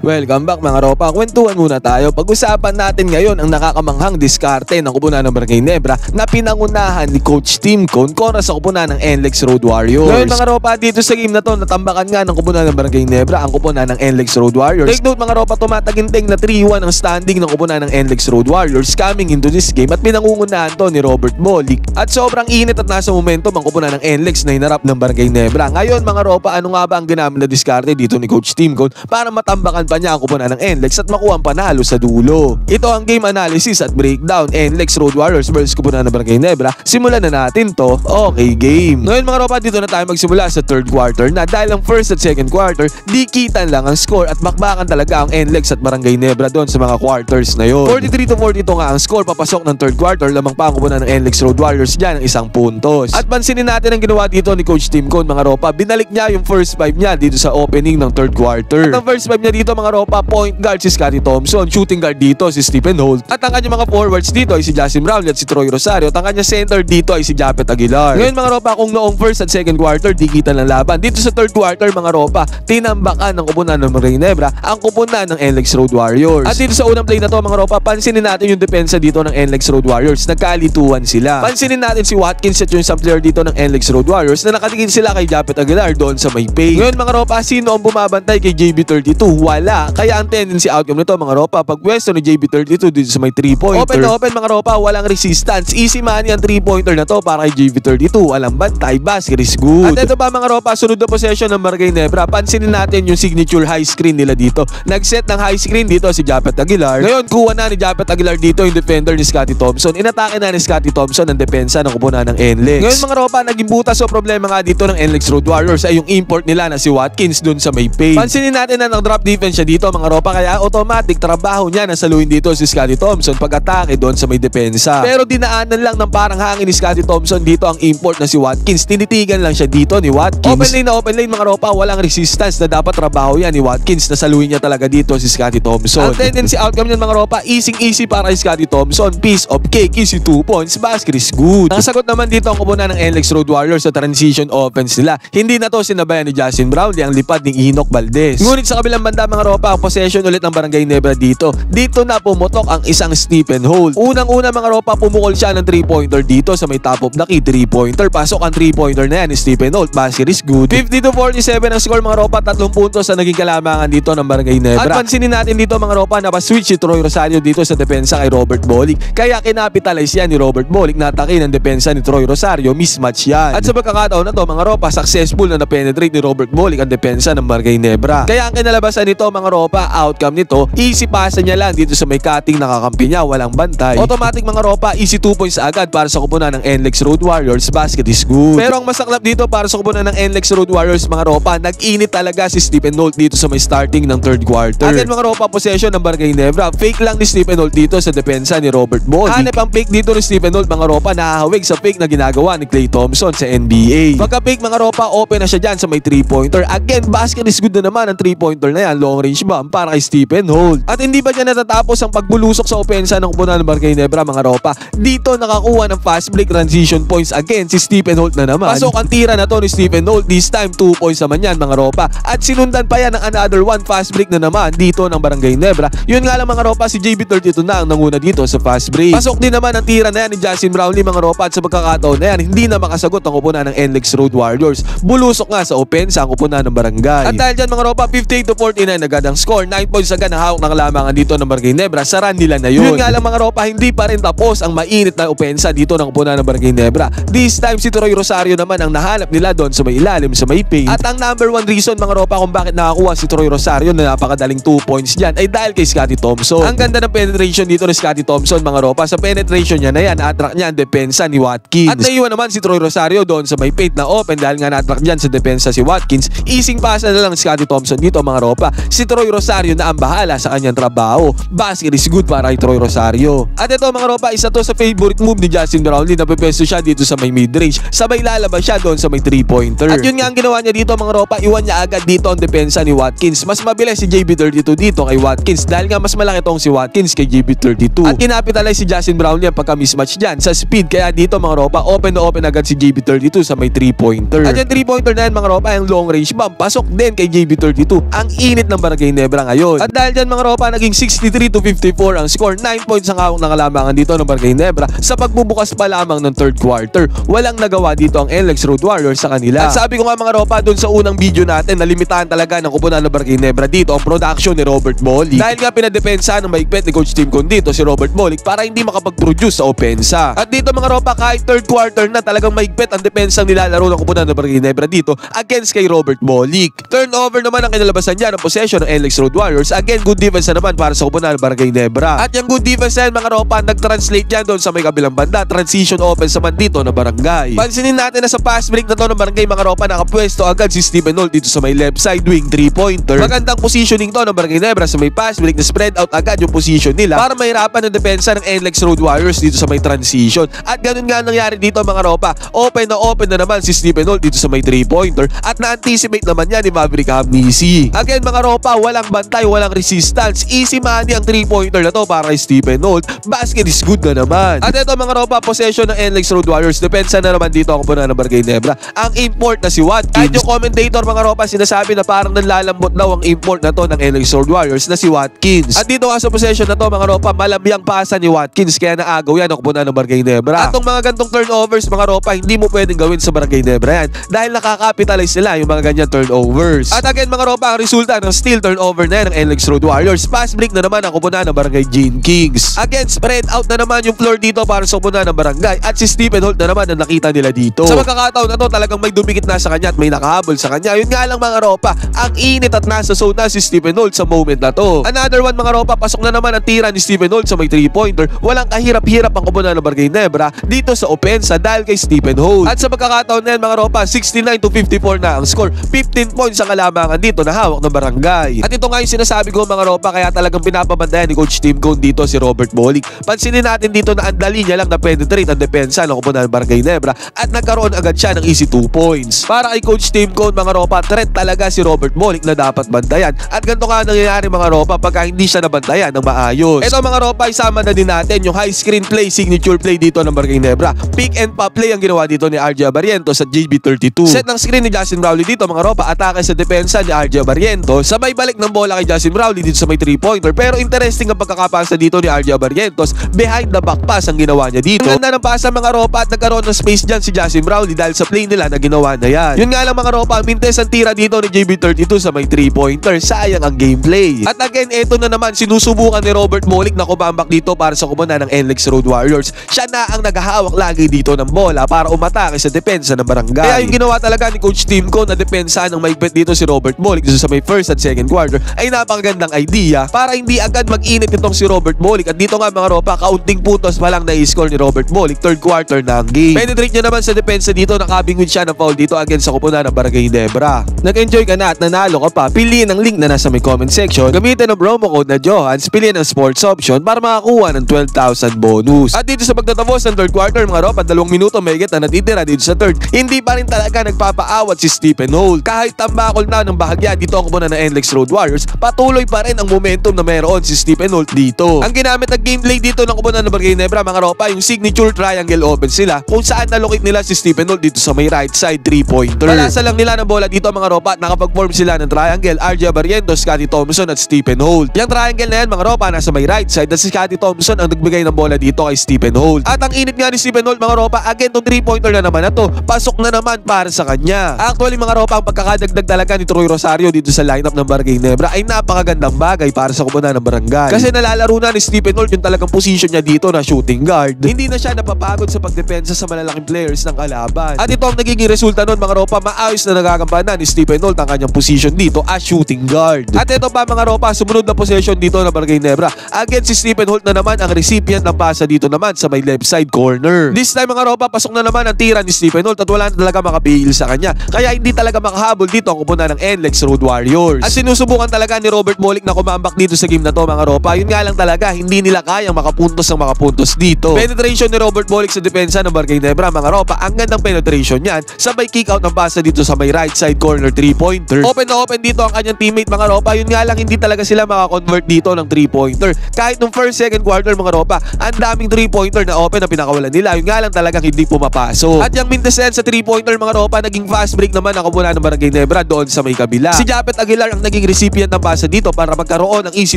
Welcome back mga ropa, kwentuhan muna tayo. Pag-usapan natin ngayon ang nakakamanghang diskarte ng kupunan ng Barangay Nebra na pinangunahan ni Coach Tim Cone kontra sa kupunan ng NLEX Road Warriors. Ngayon mga ropa, dito sa game na to, natambakan nga ng kupunan ng Barangay Nebra ang kupunan ng NLEX Road Warriors. Take note mga ropa, tumataginting na 3-1 ang standing ng kupunan ng NLEX Road Warriors coming into this game at pinangungunahan to ni Robert Bolick. At sobrang init at nasa momentum ang kupunan ng NLEX na hinarap ng Barangay Nebra. Ngayon mga ropa, ano nga ba ang ginamit na diskarte dito ni Coach Tim Cone para matambakan pa niya ang kupunan ng NLEX at makuha ang panalo sa dulo? Ito ang game analysis at breakdown. NLEX Road Warriors versus kupunan ng Barangay Nebra. Simulan na natin to. Okay, game. Ngayon mga ropa, dito na tayo magsimula sa third quarter na dahil ang first at second quarter, dikitan lang ang score at bakbakan talaga ang NLEX at Barangay Nebra doon sa mga quarters na yon. 43-42 nga ang score papasok ng third quarter, lamang pa ang kupunan ng NLEX Road Warriors dyan ng 1 puntos. At pansinin natin ang ginawa dito ni Coach Tim Cone mga ropa, binalik niya yung first 5 niya dito sa opening ng third quarter. At ang first 5 niya dito mga ropa, point guard si Scottie Thompson, shooting guard dito si Stephen Holt, at ang kanyang mga forwards dito ay si Justin Brownlee at si Troy Rosario, at ang kanyang center dito ay si Japet Aguilar. Ngayon mga ropa, kung noong first at second quarter dikitan ng laban, dito sa third quarter mga ropa, tinambakan ng kupunan ng Barangay Nebra ang kupunan ng NLEX Road Warriors. At dito sa unang play na to mga ropa, pansinin natin yung depensa dito ng NLEX Road Warriors, nagkalituan sila. Pansinin natin si Watkins at yung isang player dito ng NLEX Road Warriors na nakatingin sila kay Japet Aguilar doon sa may paint. Ngayon mga ropa, sino ang bumabantay kay JB32? Wala. Kaya ang tendency outcome nito mga ropa, pag pwesto ni JB32 dito sa may 3-pointer, open na open mga ropa, walang resistance, easy money ang 3-pointer na to para kay JB32. Walang bantay, basket is good. At ito ba mga ropa, sunod na possession ng Barangay Nebra, pansinin natin yung signature high screen nila dito. Nag-set ng high screen dito si Japet Aguilar. Ngayon kuha na ni Japet Aguilar dito yung defender ni Scottie Thompson. Inatake na ni Scottie Thompson ang depensa ng kupunan ng NLEX. Ngayon mga ropa, naging butas o problema nga dito ng NLEX Road Warriors ay yung import nila na si Watkins dun sa may paint. Pansinin natin na nag-drop defense siya dito mga ropa, kaya automatic trabaho niya na saluhin dito si Scottie Thompson pag-atake doon sa may depensa. Pero dinaanan lang ng parang hangin ni Scottie Thompson dito ang import na si Watkins. Tinitigan lang siya dito ni Watkins. Open lane mga ropa, walang resistance na dapat trabaho yan ni Watkins na saluhin niya talaga dito si Scottie Thompson. Ang tendency outcome niyan mga ropa, easy para kay Scottie Thompson. Piece of cake, easy 2 points, basket is good. Nakasagot naman dito ang kupunan ng NLEX Road Warriors sa transition offense nila. Hindi na to sinabayan ni Justin Brownlee ang lipad ni Enoch Valdez. Ngunit sa kabilang banda mga ropa, possession ulit ng Barangay Nebra dito. Dito na pumutok ang isang Stephen Holt. Unang-una mga ropa, pumukol siya ng 3-pointer dito sa may top of the key. 3-pointer, pasok ang 3-pointer na yan ni Stephen Holt. Basket is good. 50-47 ang score mga ropa, 3 puntos sa naging kalamangan dito ng Barangay Nebra. At pansinin natin dito mga ropa, napaswitch si Troy Rosario dito sa depensa kay Robert Bolick. Kaya kinapitalize yan ni Robert Bolick, natake ng depensa ni Troy Rosario, mismatch yan. At sa pagkakataon na to mga ropa, successful na na-penetrate ni Robert Bolick ang depensa ng Barangay Nebra. Kaya ang kinalabasan nito mga ropa, outcome nito, easy pasa niya lang dito sa may cutting nakakampi niya, walang bantay. Automatic mga ropa, easy 2 points agad para sa kupunan ng NLEX Road Warriors, basket is good. Pero ang masaklap dito para sa kupunan ng NLEX Road Warriors mga ropa, nag-init talaga si Stephen Holt dito sa may starting ng third quarter. At mga ropa, possession ng Barangay Nebra, fake lang ni Stephen Holt dito sa depensa ni Robert Bolick. Hanep ang fake dito ni Stephen Holt mga ropa, nahahawig sa fake na ginagawa ni Klay Thompson sa NBA. Pagka-fake mga ropa, open na siya dyan sa may 3-pointer. Again, basket is good na naman ang 3-pointer na yan, long range bomb para kay Stephen Holt. At hindi ba dyan natatapos ang pagbulusok sa opensa ng kupunan ng Barangay Nebra mga ropa? Dito nakakuha ng fast break transition points again si Stephen Holt na naman. Pasok ang tira na to ni Stephen Holt, this time 2 points naman yan mga ropa. At sinundan pa yan ng another 1 fast break na naman dito ng Barangay Nebra. Yun nga lang mga ropa, si JB32 na ang nanguna dito sa fast break. Pasok din naman ang tira na yan ni Justin Brownlee mga ropa, at sa pagkakataon na yan, hindi na makasagot ang kupunan ng NLEX Road Warriors. Bulusok nga sa opensa ang kupunan ng Barangay. At dahil dyan mga ropa, 58-49 agad ang score, 9 points agad ang hawak ng kalamangan dito ng Barangay Nebra. Saran nila na yun. Yun nga lang mga ropa, hindi pa rin tapos ang mainit na opensa dito ng kupunan ng Barangay Nebra. This time si Troy Rosario naman ang nahanap nila doon sa may ilalim sa may paint. At ang number 1 reason mga ropa kung bakit nakakuha si Troy Rosario na napakadaling 2 points dyan ay dahil kay Scottie Thompson. Ang ganda ng penetration dito ni Scottie Thompson mga ropa. Sa penetration niya na yan, na-attract niya ang depensa ni Watkins. At naiwan naman si Troy Rosario doon sa may paint na open dahil nga na-attract dyan sa depensa si Watkins. Easing pasa na lang Scottie Thompson dito mga ropa. Si Troy Rosario na ang bahala sa kanyang trabaho. Basket is good para kay Troy Rosario. At ito mga ropa, isa to sa favorite move ni Justin Brownlee na pepesto siya dito sa may mid-range. Sabay lalabas siya doon sa may 3-pointer. At yun nga ang ginawa niya dito mga ropa, iwan niya agad dito ang depensa ni Watkins. Mas mabilis si JB32 dito kay Watkins dahil nga mas malaki tong si Watkins kay JB32. At kinapitalize si Justin Brownlee ang pagka-mismatch dyan sa speed. Kaya dito mga ropa, open na open agad si JB32 sa may 3-pointer. At yung 3-pointer na yan mga ropa, yung long range bomb, pasok din kay JB32. Ang init ng Barangay Nebra ngayon. At dahil dyan mga ropa, naging 63-54 ang score. 9 points ang hawak ng kalamangan dito ng Barangay Nebra sa pagbubukas pa lamang ng third quarter. Walang nagawa dito ang NLEX Road Warriors sa kanila. At sabi ko nga mga ropa, dun sa unang video natin, nalimitahan talaga ng kupunan ng Barangay Nebra dito ang production ni Robert Bolick. Dahil nga pinadepensa ng maigpit ni Coach Tim Con dito si Robert Bolick para hindi makapag-produce sa opensa. At dito mga ropa, kahit third quarter na, talagang maigpit ang depensang nilalaro ng kupunan ng Barangay Nebra dito against kay Robert Bolick. Turnover naman ang kinalabasan niya ng possession ng NLEX Road Warriors. Again, good defense na naman para sa kupunan ng Barangay Nebra. At yung good defense na yan mga ropa, nag-translate yan doon sa may kabilang banda. Transition offense naman dito ng Barangay. Pansinin natin na sa pass break na to ng Barangay mga ropa, nakapwesto agad si Stephen Holt dito sa may left side wing 3-pointer. Magandang positioning to ng Barangay Nebra sa may pass break na spread out agad yung position nila para mahirapan ang depensa ng NLEX Road Warriors dito sa may transition. At ganun nga nangyari dito mga ropa, open na naman si Stephen Holt dito sa may 3-pointer at na-anticipate naman yan ni Maverick Hamnisi. Again mga ropa, walang bantay, walang resistance, easy money ang 3-pointer na to para kay Stephen Holt. Basket is good na naman. At ito mga ropa, possession ng NLEX Road Warriors, depensa na naman dito ang kupunan ng Barangay Nebra, ang import na si Watkins. Kahit yung commentator mga ropa, sinasabi na parang nanlalambot daw ang import na to ng NLEX Road Warriors na si Watkins. At dito nga sa possession na to mga ropa, malamyang pasa ni Watkins kaya naagaw yan ang kupunan ng Barangay Nebra. At itong mga gantong turnovers mga ropa, hindi mo pwedeng gawin sa Barangay Nebra yan dahil nakakapitalize nila yung mga ganyan turnovers. At again mga ropa, ang resulta ng steal turnover na yan ng NLEX Road Warriors, pass break na naman ang kupunan ng Barangay Gene Kings. Again, spread out na naman yung floor dito para sa kupunan ng Barangay at si Stephen Holt na naman ang nakita nila dito. Sa magkakataon na to, talagang may dumikit na sa kanya at may nakahabol sa kanya. Yun nga lang mga ropa, ang init at nasa zone na si Stephen Holt sa moment na to. Another one mga ropa, pasok na naman ang tira ni Stephen Holt sa may 3-pointer. Walang kahirap-hirap ang kupunan ng Barangay Nebra dito sa opensa dahil kay Stephen Holt. At sa magkakataon na yan mga ropa, 69-54 na ang score. 15 points ang kalamangan dito na hawak ng Barangay. At ito nga yung sinasabi ko mga ropa, kaya talagang pinapabandayan ni Coach Tim Con dito si Robert Bolick. Pansinin natin dito na ang dali niya lang na penetrate ang depensa ng kupunan ng Barangay Nebra at nagkaroon agad siya ng easy 2 points. Para kay Coach Tim Con mga ropa, threat talaga si Robert Bolick na dapat bandayan. At ganito nga nangyayari mga ropa pagka hindi siya nabandayan ng maayos. Ito mga ropa, isama na din natin yung high screen play, signature play dito ng Barangay Nebra. Pick and pop play ang ginawa dito ni RJ Barrientos sa JB32. Set ng screen ni Justin Brownlee dito mga ropa, atake sa depensa ni RJ Barrientos. Sabay balik ng bola kay Justin Brownlee dito sa may 3-pointer. Pero interesting ang pagkakapasa dito ni RJ Barrientos. Behind the back pass ang ginawa niya dito. Ang ganda ng pasa mga ropa at nagkaroon ng space dyan si Justin Brownlee dahil sa play nila na ginawa na yan. Yun nga lang mga ropa, mintes ang tira dito ni JB32 sa may 3-pointer. Sayang ang gameplay. At again, eto na naman, sinusubukan ni Robert Bolick na kumambak dito para sa kupunan ng NLEX Road Warriors. Siya na ang naghahawak lagi dito ng bola para umatake sa depensa ng Barangay. Kaya yung ginawa talaga ni Coach Tim Con na depensa ng maigpit dito si Robert Bolick dito sa may first at second quarter ay napakagandang idea para hindi agad mag-init itong si Robert Bolick. At dito nga mga ropa, kaunting putos pa lang na-score ni Robert Bolick, third quarter na ang game. Penetrate niya naman sa depensa dito, nakabingwin siya ng foul dito against sa kupunan ng Barangay Nebra. Nag-enjoy ka na at nanalo ka pa, piliin ang link na nasa may comment section, gamitin ang promo code na Johans, piliin ang sports option para makakuha ng 12,000 bonus. At dito sa pagtatapos ng third quarter mga ropa, 2 minuto may higit na natitira dito sa third, hindi pa rin talaga nagpapaawat si Stephen Holt. Kahit tambakol na ng bahagya dito ang kupunan ng NLEX Road Warriors, patuloy pa rin ang momentum na meron si Stephen Holt dito. Ang ginamit na gameplay dito ng kupunan ng Barangay Nebra mga ropa, yung signature triangle offense nila kung saan nalokit nila si Stephen Holt dito sa may right side 3-pointer. Palasa lang nila ng bola dito mga ropa at nakapag-form sila ng triangle, RJ Barrientos, Scottie Thompson at Stephen Holt. Yung triangle na yan mga ropa nasa may right side at si Scottie Thompson ang nagbigay ng bola dito kay Stephen Holt. At ang init nga ni Stephen Holt mga ropa, again tong 3-pointer na naman na to, pasok na naman para sa kanya. Actually mga ropa, ang pagkakadagdag talaga ni Troy Rosario dito sa lineup ng Barangay Nebra ay napakagandang bagay para sa kupunan ng Barangay. Kasi nalalaro na ni Stephen Holt yung talagang position niya dito na shooting guard. Hindi na siya napapagod sa pagdepensa sa malalaking players ng kalaban. At ito ang nagiging resulta nun mga ropa, maayos na nagagampanan ni Stephen Holt ang kanyang position dito as shooting guard. At ito pa mga ropa, sumunod na possession dito ng Barangay Nebra. Again si Stephen Holt na naman ang recipient ng pasa dito naman sa may left side corner. This time mga ropa, pasok na naman ang tira ni Stephen Holt at wala na talaga makapigil sa kanya. Kaya hindi talaga makahabol dito ang kupunan ng NLEX Road Warriors. At sinusubukan talaga ni Robert Bolick na kumambak dito sa game na to mga ropa. Yun nga lang talaga, hindi nila kayang makapuntos ng makapuntos dito. Penetration ni Robert Bolick sa depensa ng Barangay Nebra mga ropa, ang gandang penetration niyan. Sabay kick out ng pasa dito sa may right side corner 3-pointer. Open na open dito ang kanyang teammate mga ropa. Yun nga lang hindi talaga sila makakonvert dito ng 3-pointer. Kahit nung first second quarter mga ropa, ang daming 3-pointer na open na pinakawalan nila. Yun nga lang talagang hindi pumapasok. At yung mintes sa 3-pointer mga ropa, naging fast break naman ang kupunan ng Barangay Nebra doon sa may kabila. Si Japet Aguilar ang naging maging recipient ng pasa dito para magkaroon ng easy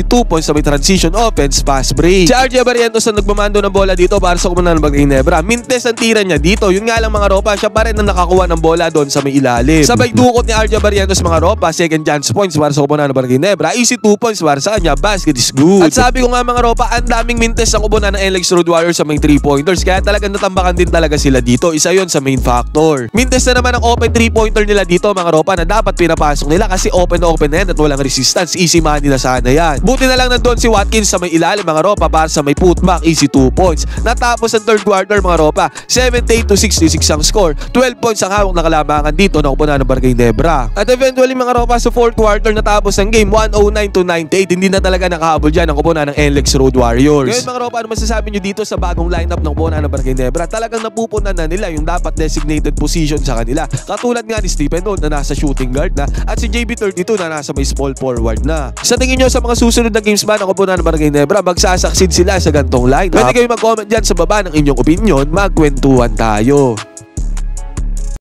2 points sa may transition offense fast break. Si RJ Barrientos ang nagmamando ng bola dito para sa kupunan ng Barangay Ginebra. Mintes ang tira niya dito. Yun nga lang mga ropa, siya pa rin ang nakakuha ng bola doon sa may ilalim. Sabay dukot ni RJ Barrientos mga ropa, second chance points para sa kupunan ng Barangay Ginebra. Easy 2 points para sa kanya. Basket is good. At sabi ko nga mga ropa, ang daming mintes ang kupunan ng NLEX Road Warriors sa may 3-pointers. Kaya talagang natambakan din talaga sila dito. Isa yun sa main factor. Mintes na naman ang open 3-pointer nila dito mga ropa na dapat pinapasok nila kasi open na open end at walang resistance. Easy money na sana yan. Buti na lang nandun si Watkins sa may ilalim mga ropa para sa may putback. Easy 2 points. Natapos ang third quarter mga ropa. 78-66 ang score. 12 points ang hawak na kalamangan dito na kupunan ng Barangay Ginebra. At eventually mga ropa sa fourth quarter natapos ang game 109-98. Hindi na talaga nakahabol dyan ang kupunan ng NLEX Road Warriors. Ngayon mga ropa, ano masasabi nyo dito sa bagong lineup ng kupunan ng Barangay Ginebra? Talagang napupunan na nila yung dapat designated position sa kanila. Katulad nga ni Stephen Nold na nasa shooting guard na at si JB32 na nasa may small forward na. Sa tingin nyo sa mga susunod na games ba ng kupunan ng Barangay Ginebra, magsasucceed sila sa gantong lineup? Pwede kayo mag-comment dyan sa baba ng inyong opinion. Magkwentuhan tayo.